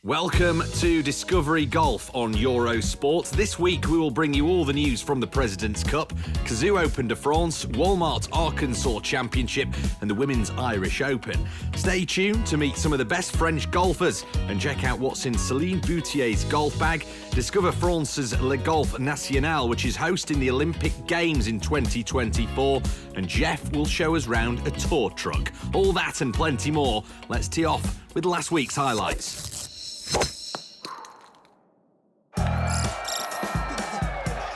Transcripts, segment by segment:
Welcome to Discovery Golf on Eurosport. This week we will bring you all the news from the President's Cup, Kazoo Open de France, Walmart Arkansas Championship and the Women's Irish Open. Stay tuned to meet some of the best French golfers and check out what's in Céline Boutier's golf bag. Discover France's Le Golf National, which is hosting the Olympic Games in 2024. And Jeff will show us round a tour truck. All that and plenty more. Let's tee off with last week's highlights.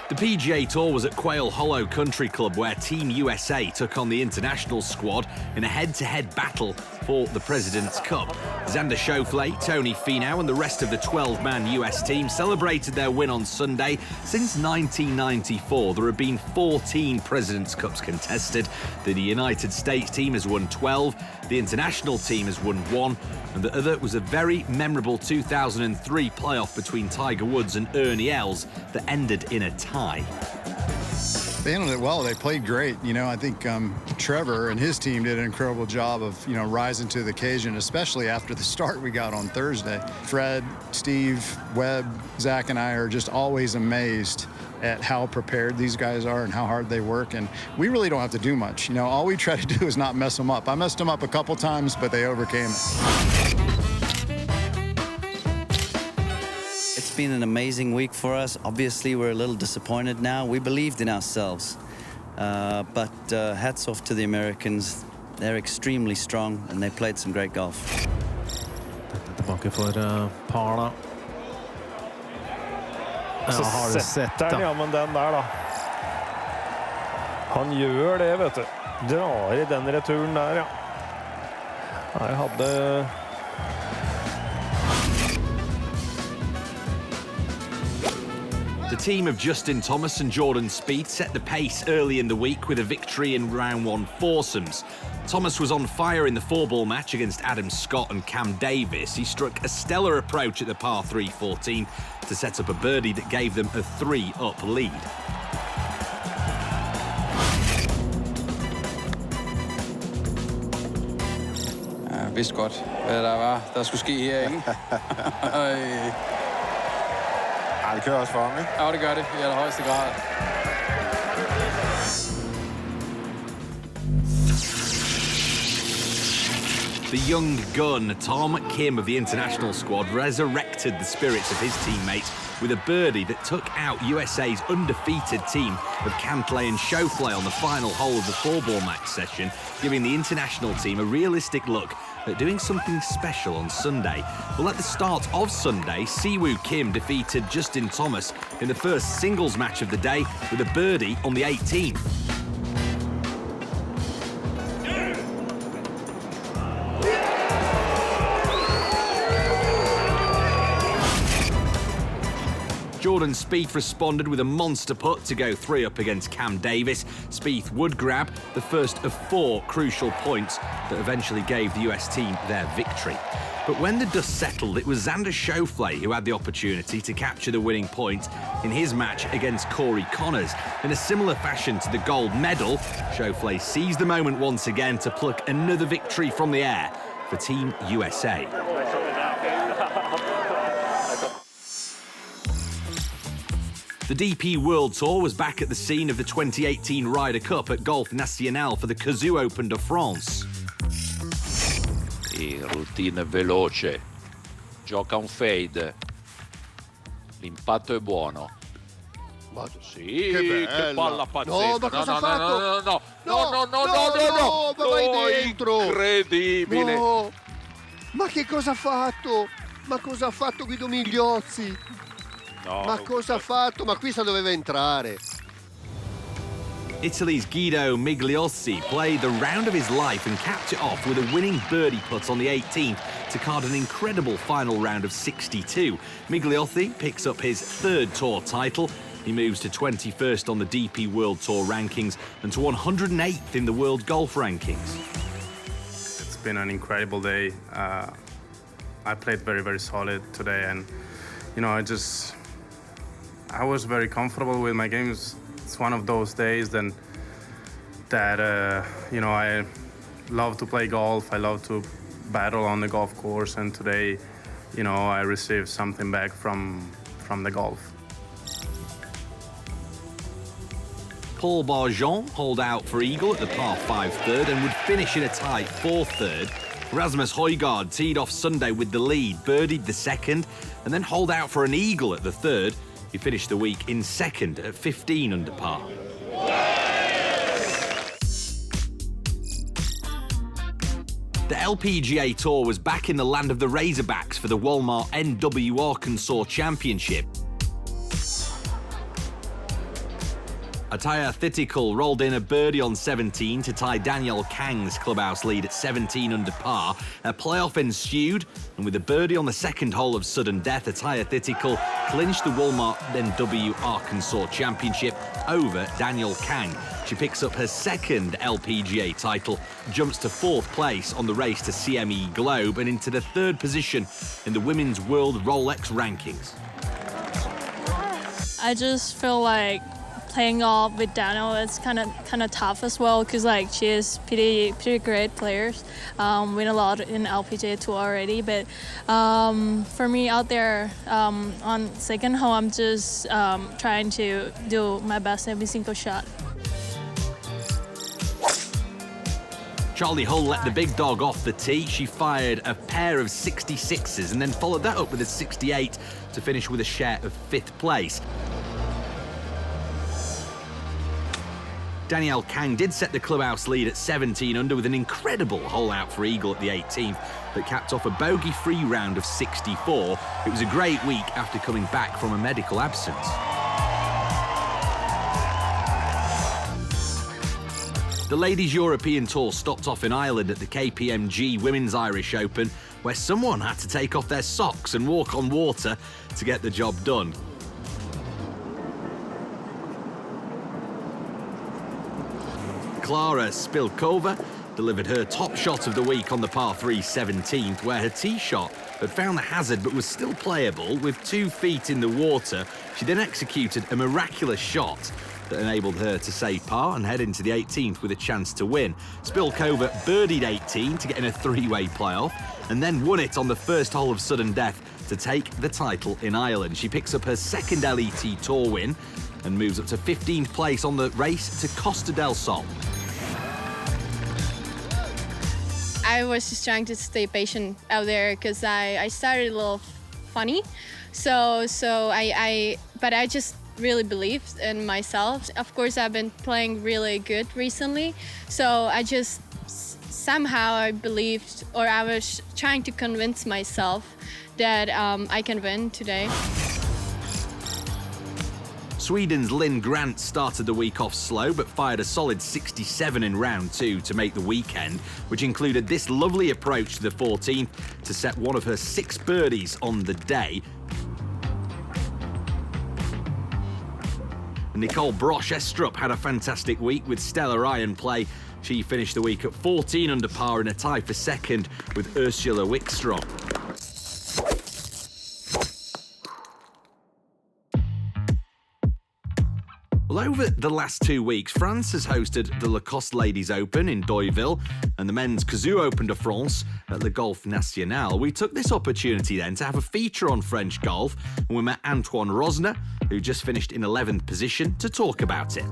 The PGA Tour was at Quail Hollow Country Club, where Team USA took on the international squad in a head-to-head battle for the President's Cup. Xander Schauffele, Tony Finau and the rest of the 12-man US team celebrated their win on Sunday. Since 1994, there have been 14 President's Cups contested. The United States team has won 12, the international team has won 1, and the other was a very memorable 2003 playoff between Tiger Woods and Ernie Els that ended in a tie. They handled it well. They played great. I think Trevor and his team did an incredible job of, rising to the occasion, especially after the start we got on Thursday. Fred, Steve, Webb, Zach, and I are just always amazed at how prepared these guys are and how hard they work. And we really don't have to do much. All we try to do is not mess them up. I messed them up a couple times, but they overcame it. It's been an amazing week for us. Obviously, we're a little disappointed now. We believed in ourselves. But hats off to the Americans. They're extremely strong and they played some great golf. Tillbaka för Parla. Så har du sett den? Ja, men den där då. Han gör det, vet du. Drar i den returen där, ja. Jag hade... The team of Justin Thomas and Jordan Spieth set the pace early in the week with a victory in round one foursomes. Thomas was on fire in the four-ball match against Adam Scott and Cam Davis. He struck a stellar approach at the par 3 14 to set up a birdie that gave them a 3-up lead. Jeg vidste godt, hvad der skulle ske her, ikke? Ja, det kører også for ham, ikke? Ja, det gør det i allerhøjeste grad. The young gun, Tom Kim of the international squad, resurrected the spirits of his teammates with a birdie that took out USA's undefeated team of Cantlay and Schauffele on the final hole of the four-ball match session, giving the international team a realistic look at doing something special on Sunday. Well, at the start of Sunday, Siwoo Kim defeated Justin Thomas in the first singles match of the day with a birdie on the 18th. Jordan Spieth responded with a monster putt to go 3-up against Cam Davis. Spieth would grab the first of 4 crucial points that eventually gave the US team their victory. But when the dust settled, it was Xander Schauffele who had the opportunity to capture the winning point in his match against Corey Connors. In a similar fashion to the gold medal, Schauffele seized the moment once again to pluck another victory from the air for Team USA. The DP World Tour was back at the scene of the 2018 Ryder Cup at Golf National for the Kazoo Open de France. Routine veloce, gioca un fade, l'impatto è buono. Sì, che palla pazzesca. No, ma cosa ha fatto? No, ma vai dentro. Incredibile. No. Ma che cosa ha fatto? Ma cosa ha fatto Guido Migliozzi? No, Ma cosa ha fatto? Ma questa doveva entrare. Italy's Guido Migliozzi played the round of his life and capped it off with a winning birdie putt on the 18th to card an incredible final round of 62. Migliozzi picks up his 3rd tour title. He moves to 21st on the DP World Tour rankings and to 108th in the World Golf Rankings. It's been an incredible day. I played very, very solid today, and I was very comfortable with my games. It's one of those days that I love to play golf. I love to battle on the golf course, and today you know, I received something back from the golf. Paul Barjon holed out for eagle at the par 5 third and would finish in a tight 4th third. Rasmus Højgaard teed off Sunday with the lead, birdied the 2nd, and then holed out for an eagle at the 3rd. He finished the week in 2nd at 15 under par. The LPGA Tour was back in the land of the Razorbacks for the Walmart NW Arkansas Championship. Atthaya Thitikul rolled in a birdie on 17 to tie Daniel Kang's clubhouse lead at 17 under par. A playoff ensued, and with a birdie on the 2nd hole of sudden death, Atthaya Thitikul clinched the Walmart NW Arkansas Championship over Daniel Kang. She picks up her 2nd LPGA title, jumps to 4th place on the race to CME Globe, and into the 3rd position in the Women's World Rolex rankings. I just feel like playing off with Daniel is kind of tough as well, because like she is pretty great players, win a lot in LPGA Tour already. But for me out there on 2nd hole, I'm just trying to do my best every single shot. Charlie Hull let the big dog off the tee. She fired a pair of 66s and then followed that up with a 68 to finish with a share of 5th place. Danielle Kang did set the clubhouse lead at 17 under with an incredible hole out for eagle at the 18th that capped off a bogey-free round of 64. It was a great week after coming back from a medical absence. The Ladies European Tour stopped off in Ireland at the KPMG Women's Irish Open, where someone had to take off their socks and walk on water to get the job done. Klara Spilkova delivered her top shot of the week on the par 3 17th, where her tee shot had found the hazard but was still playable with 2 feet in the water. She then executed a miraculous shot that enabled her to save par and head into the 18th with a chance to win. Spilkova birdied 18 to get in a 3-way playoff and then won it on the 1st hole of sudden death to take the title in Ireland. She picks up her 2nd LET Tour win and moves up to 15th place on the race to Costa del Sol. I was just trying to stay patient out there because I started a little funny. But I just really believed in myself. Of course, I've been playing really good recently. So I just somehow I believed, or I was trying to convince myself that I can win today. Sweden's Lynn Grant started the week off slow but fired a solid 67 in round 2 to make the weekend, which included this lovely approach to the 14th to set one of her 6 birdies on the day. Nicole Broch-Estrup had a fantastic week with stellar iron play. She finished the week at 14 under par in a tie for 2nd with Ursula Wickstrom. Well, over the last 2 weeks, France has hosted the Lacoste Ladies Open in Deauville and the Men's Cazoo Open de France at Le Golf National. We took this opportunity then to have a feature on French golf, and we met Antoine Rosner, who just finished in 11th position, to talk about it.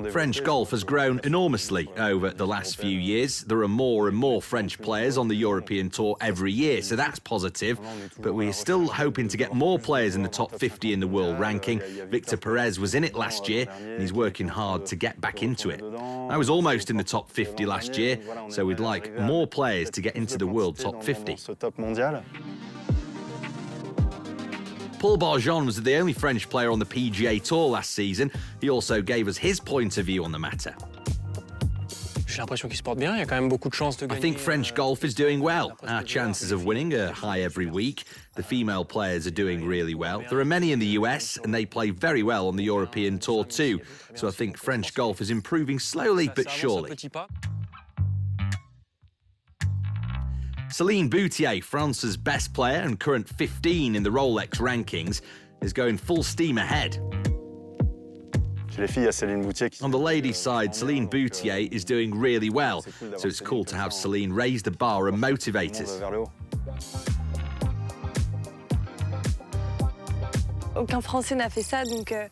French golf has grown enormously over the last few years. There are more and more French players on the European Tour every year, so that's positive. But we're still hoping to get more players in the top 50 in the world ranking. Victor Perez was in it last year, and he's working hard to get back into it. I was almost in the top 50 last year, so we'd like more players to get into the world top 50. Paul Barjon was the only French player on the PGA Tour last season. He also gave us his point of view on the matter. I think French golf is doing well. Our chances of winning are high every week. The female players are doing really well. There are many in the US, and they play very well on the European Tour too. So I think French golf is improving slowly but surely. Céline Boutier, France's best player and current 15 in the Rolex rankings, is going full steam ahead. On the ladies' side, Céline Boutier is doing really well, so it's cool to have Céline raise the bar and motivate us.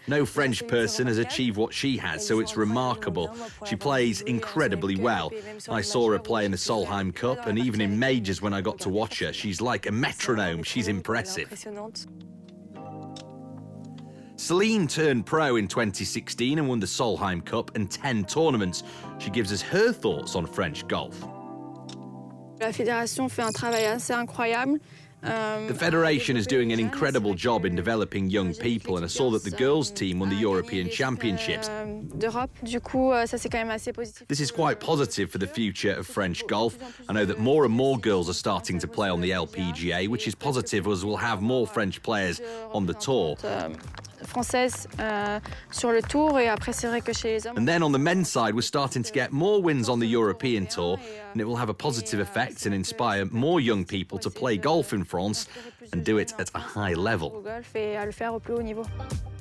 No French person has achieved what she has, so it's remarkable. She plays incredibly well. I saw her play in the Solheim Cup, and even in majors when I got to watch her, she's like a metronome. She's impressive. Céline turned pro in 2016 and won the Solheim Cup and 10 tournaments. She gives us her thoughts on French golf. La fédération fait un travail assez incroyable. The Federation is doing an incredible job in developing young people, and I saw that the girls' team won the European Championships. This is quite positive for the future of French golf. I know that more and more girls are starting to play on the LPGA, which is positive as we'll have more French players on the tour. And then on the men's side, we're starting to get more wins on the European Tour, and it will have a positive effect and inspire more young people to play golf in France and do it at a high level.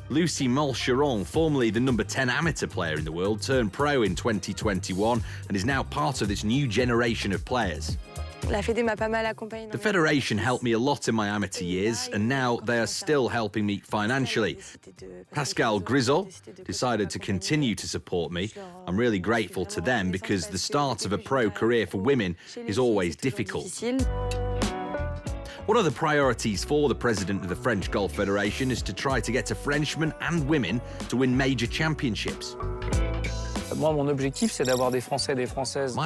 Lucie Malcheron, formerly the number 10 amateur player in the world, turned pro in 2021 and is now part of this new generation of players. The Federation helped me a lot in my amateur years, and now they are still helping me financially. Pascal Grisot decided to continue to support me. I'm really grateful to them because the start of a pro career for women is always difficult. One of the priorities for the president of the French Golf Federation is to try to get a Frenchman and women to win major championships. My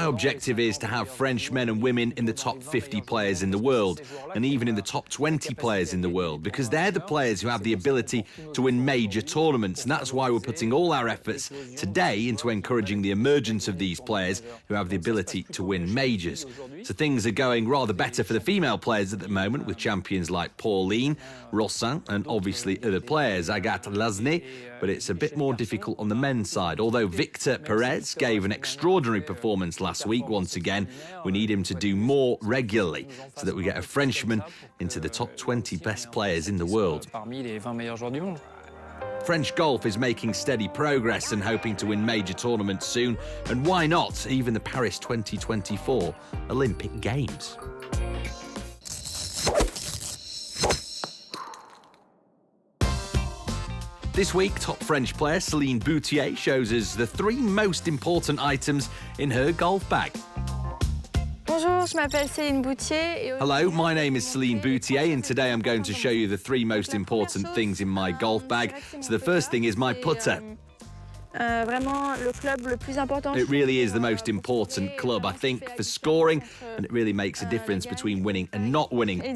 objective is to have French men and women in the top 50 players in the world, and even in the top 20 players in the world, because they're the players who have the ability to win major tournaments, and that's why we're putting all our efforts today into encouraging the emergence of these players who have the ability to win majors. So things are going rather better for the female players at the moment, with champions like Pauline, Rossin, and obviously other players, Agathe Lasnais, but it's a bit more difficult on the men's side. Although Victor Perez gave an extraordinary performance last week once again, we need him to do more regularly so that we get a Frenchman into the top 20 best players in the world. French golf is making steady progress and hoping to win major tournaments soon, and why not even the Paris 2024 Olympic Games. This week, top French player Céline Boutier shows us the 3 most important items in her golf bag. Bonjour, je m'appelle Céline Boutier. Hello, my name is Céline Boutier, and today I'm going to show you the 3 most important things in my golf bag. So the first thing is my putter. It really is the most important club, I think, for scoring, and it really makes a difference between winning and not winning. So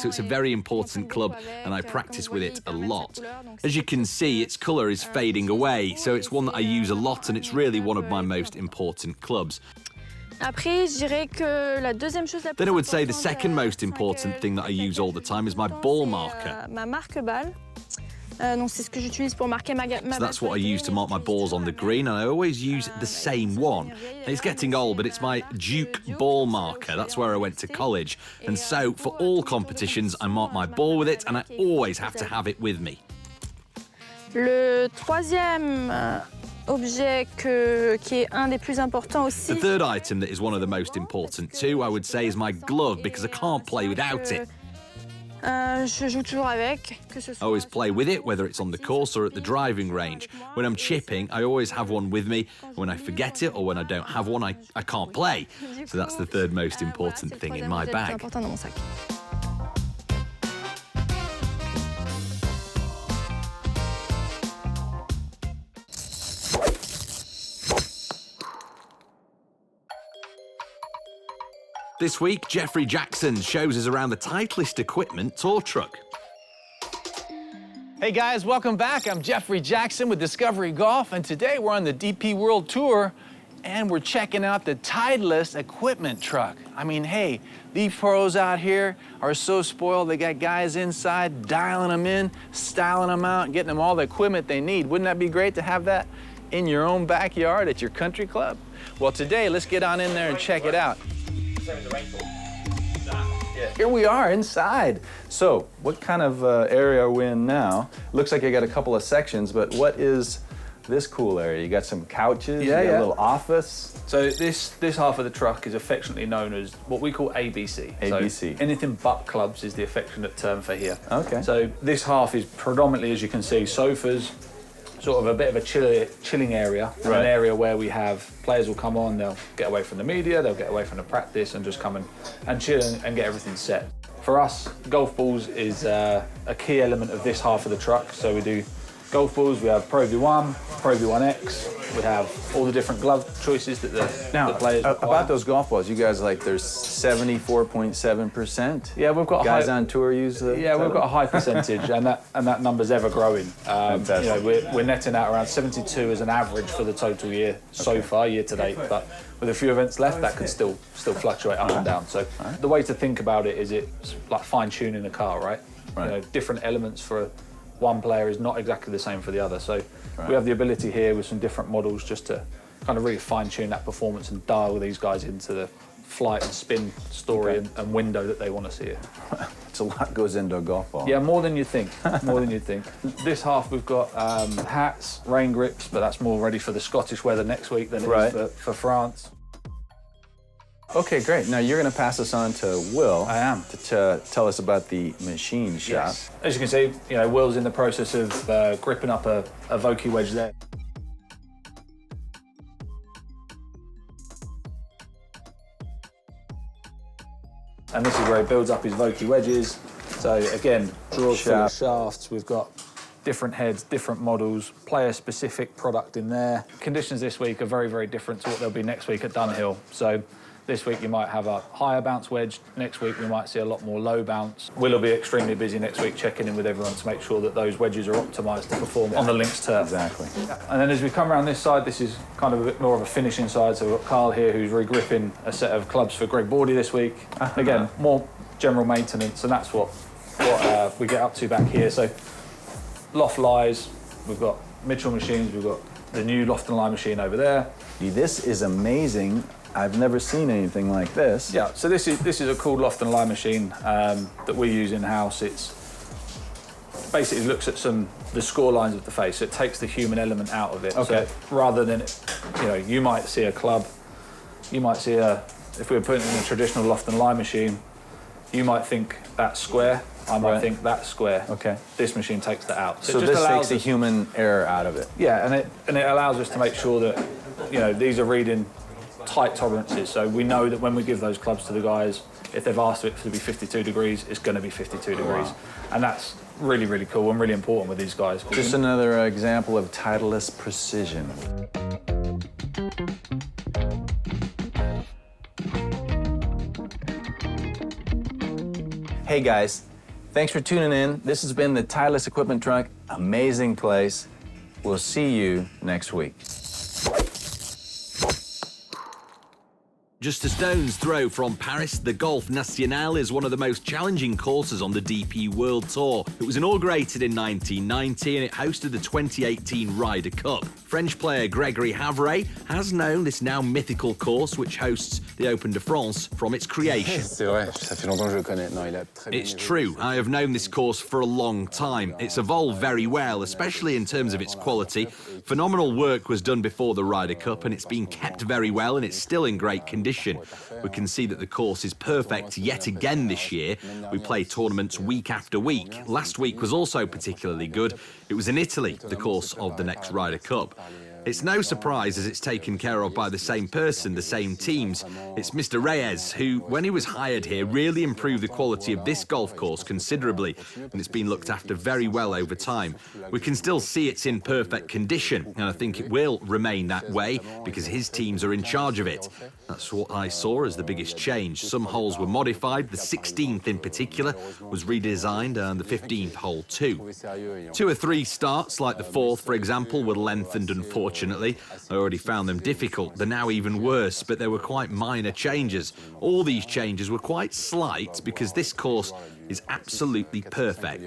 it's a very important club, and I practice with it a lot. As you can see, its colour is fading away, so it's one that I use a lot, and it's really one of my most important clubs. Then I would say the second most important thing that I use all the time is my ball marker. So that's what I use to mark my balls on the green, and I always use the same one. It's getting old, but it's my Duke ball marker. That's where I went to college. And so for all competitions, I mark my ball with it, and I always have to have it with me. The third item that is one of the most important too, I would say, is my glove, because I can't play without it. I always play with it, whether it's on the course or at the driving range. When I'm chipping, I always have one with me. When I forget it or when I don't have one, I can't play. So that's the third most important thing in my bag. This week, Jeffrey Jackson shows us around the Titleist Equipment tour truck. Hey guys, welcome back. I'm Jeffrey Jackson with Discovery Golf, and today we're on the DP World Tour, and we're checking out the Titleist Equipment truck. I mean, hey, these pros out here are so spoiled. They got guys inside dialing them in, styling them out, getting them all the equipment they need. Wouldn't that be great to have that in your own backyard at your country club? Well, today, let's get on in there and check it out. Yeah. Here we are inside. So, what kind of area are we in now? Looks like you got a couple of sections, but what is this cool area? You got some couches, you got a little office. So this half of the truck is affectionately known as what we call ABC. ABC. So anything but clubs is the affectionate term for here. Okay. So this half is predominantly, as you can see, sofas, sort of a bit of a chilling area, an area where we have players will come on, they'll get away from the media, they'll get away from the practice and just come and chill and get everything set. For us, golf balls is a key element of this half of the truck. So we do golf balls, we have Pro V1, Pro V1X, we have all the different glove choices that the players require. About those golf balls, you guys there's 74.7%. Yeah, we've got guys on tour use the. Yeah, we've got a high percentage, and that number's ever growing. Fantastic. You know, we're netting out around 72 as an average for the total year so far, year to date. But with a few events left, that can still fluctuate up and down. So the way to think about it is it's like fine tuning a car, right? You know, different elements for one player is not exactly the same for the other. So we have the ability here with some different models just to kind of really fine-tune that performance and dial these guys into the flight and spin story and window that they want to see it. It's a lot goes into a golf ball. Yeah, more than you think, more than you think. This half we've got hats, rain grips, but that's more ready for the Scottish weather next week than it is for France. Okay, great. Now you're going to pass us on to Will. I am. To tell us about the machine shop. Yes. As you can see, you know, Will's in the process of gripping up a Vokey wedge there. And this is where he builds up his Vokey wedges. So again, drawers full of shafts. We've got different heads, different models, player-specific product in there. Conditions this week are very, very different to what they'll be next week at Dunhill. So this week you might have a higher bounce wedge. Next week we might see a lot more low bounce. Will be extremely busy next week checking in with everyone to make sure that those wedges are optimised to perform on the links turf. Exactly. And then as we come around this side, this is kind of a bit more of a finishing side. So we've got Carl here who's regripping a set of clubs for Greg Bordy this week. Again, more general maintenance, and that's what we get up to back here. So loft lies, we've got Mitchell machines, we've got the new loft and lie machine over there. This is amazing. I've never seen anything like this. Yeah, so this is a cool loft and lie machine that we use in-house. It's basically looks at the score lines of the face. So it takes the human element out of it. Okay. So rather than, you know, you might see a club, you might see if we were putting in a traditional loft and lie machine, you might think that's square, I might think that's square. Okay. This machine takes that out. So this takes the human error out of it. Yeah, and it allows us to make sure that, you know, these are reading tight tolerances. So we know that when we give those clubs to the guys, if they've asked it to be 52 degrees, it's going to be 52 degrees. And that's really, really cool and really important with these guys. Just another example of Titleist precision. Hey guys, thanks for tuning in. This has been the Titleist Equipment Truck. Amazing place. We'll see you next week. Just a stone's throw from Paris, the Golf National is one of the most challenging courses on the DP World Tour. It was inaugurated in 1990 and it hosted the 2018 Ryder Cup. French player Gregory Havre has known this now mythical course which hosts the Open de France from its creation. It's true, I have known this course for a long time. It's evolved very well, especially in terms of its quality. Phenomenal work was done before the Ryder Cup and it's been kept very well and it's still in great condition. We can see that the course is perfect yet again this year. We play tournaments week after week. Last week was also particularly good. It was in Italy, the course of the next Ryder Cup. It's no surprise as it's taken care of by the same person, the same teams. It's Mr. Reyes, who, when he was hired here, really improved the quality of this golf course considerably, and it's been looked after very well over time. We can still see it's in perfect condition, and I think it will remain that way because his teams are in charge of it. That's what I saw as the biggest change. Some holes were modified, the 16th in particular was redesigned, and the 15th hole too. 2 or 3 starts, like the 4th, for example, were lengthened unfortunately. I already found them difficult. They're now even worse, but they were quite minor changes. All these changes were quite slight because this course is absolutely perfect.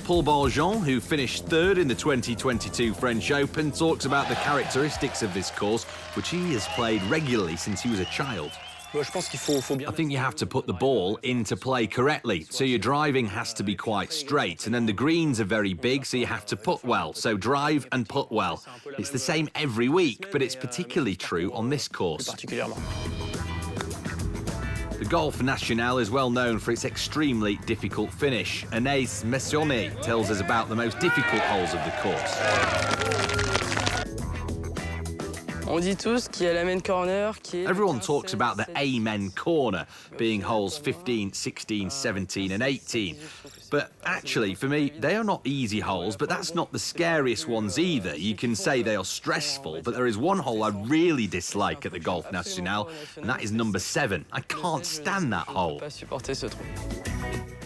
Paul Barjon, who finished 3rd in the 2022 French Open, talks about the characteristics of this course, which he has played regularly since he was a child. I think you have to put the ball into play correctly. So your driving has to be quite straight. And then the greens are very big, so you have to putt well. So drive and putt well. It's the same every week, but it's particularly true on this course. The Golf National is well known for its extremely difficult finish. Anaïs Messonnier tells us about the most difficult holes of the course. Everyone talks about the Amen corner being holes 15, 16, 17 and 18. But actually, for me, they are not easy holes, but that's not the scariest ones either. You can say they are stressful, but there is one hole I really dislike at the Golf National, and that is number 7. I can't stand that hole.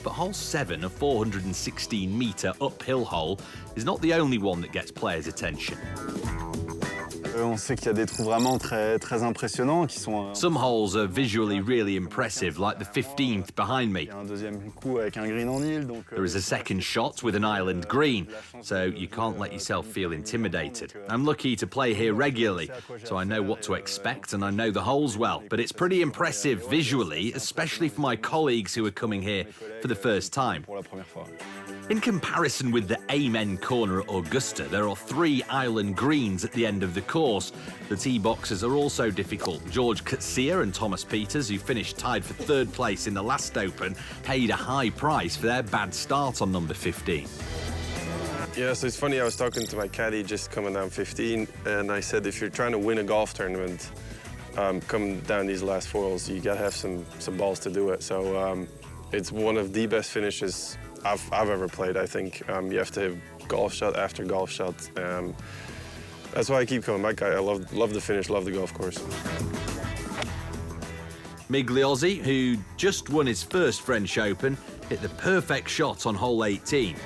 But hole 7, a 416-metre uphill hole, is not the only one that gets players' attention. Some holes are visually really impressive, like the 15th behind me. There is a second shot with an island green, so you can't let yourself feel intimidated. I'm lucky to play here regularly, so I know what to expect and I know the holes well. But it's pretty impressive visually, especially for my colleagues who are coming here for the first time. In comparison with the Amen corner at Augusta, there are 3 island greens at the end of the course. The tee boxes are also difficult. George Coetzee and Thomas Pieters, who finished tied for 3rd place in the last Open, paid a high price for their bad start on number 15. Yeah, so it's funny, I was talking to my caddy just coming down 15, and I said, if you're trying to win a golf tournament, come down these last 4 holes, you gotta have some balls to do it. So it's one of the best finishes I've ever played, I think. You have to have golf shot after golf shot. That's why I keep coming back. I love the finish, love the golf course. Migliozzi, who just won his first French Open, hit the perfect shot on hole 18.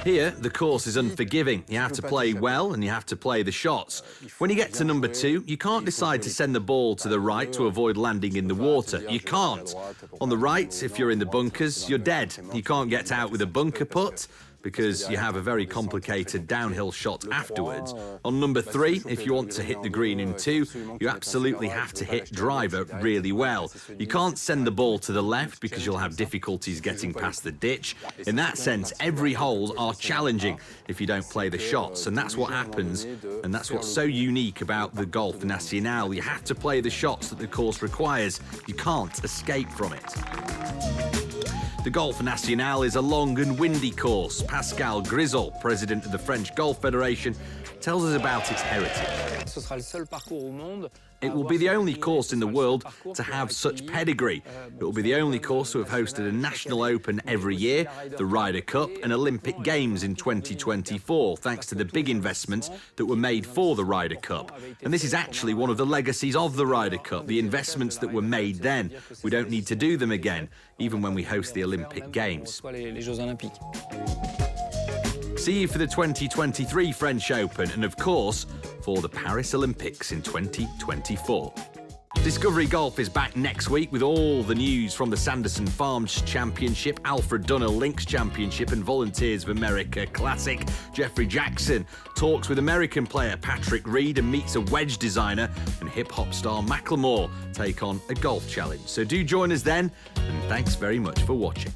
Here, the course is unforgiving. You have to play well and you have to play the shots. When you get to number 2, you can't decide to send the ball to the right to avoid landing in the water. You can't. On the right, if you're in the bunkers, you're dead. You can't get out with a bunker putt because you have a very complicated downhill shot afterwards. On number 3, if you want to hit the green in 2, you absolutely have to hit driver really well. You can't send the ball to the left because you'll have difficulties getting past the ditch. In that sense, every hole are challenging if you don't play the shots, and that's what happens, and that's what's so unique about the Golf National. You have to play the shots that the course requires. You can't escape from it. The Golf National is a long and windy course. Pascal Grisol, president of the French Golf Federation, tells us about its heritage. It will be the only course in the world to have such pedigree. It will be the only course to have hosted a National Open every year, the Ryder Cup and Olympic Games in 2024, thanks to the big investments that were made for the Ryder Cup. And this is actually one of the legacies of the Ryder Cup, the investments that were made then. We don't need to do them again, even when we host the Olympic Games. See you for the 2023 French Open and, of course, for the Paris Olympics in 2024. Discovery Golf is back next week with all the news from the Sanderson Farms Championship, Alfred Dunhill Links Championship and Volunteers of America Classic. Jeffrey Jackson talks with American player Patrick Reed and meets a wedge designer, and hip-hop star Macklemore take on a golf challenge. So do join us then, and thanks very much for watching.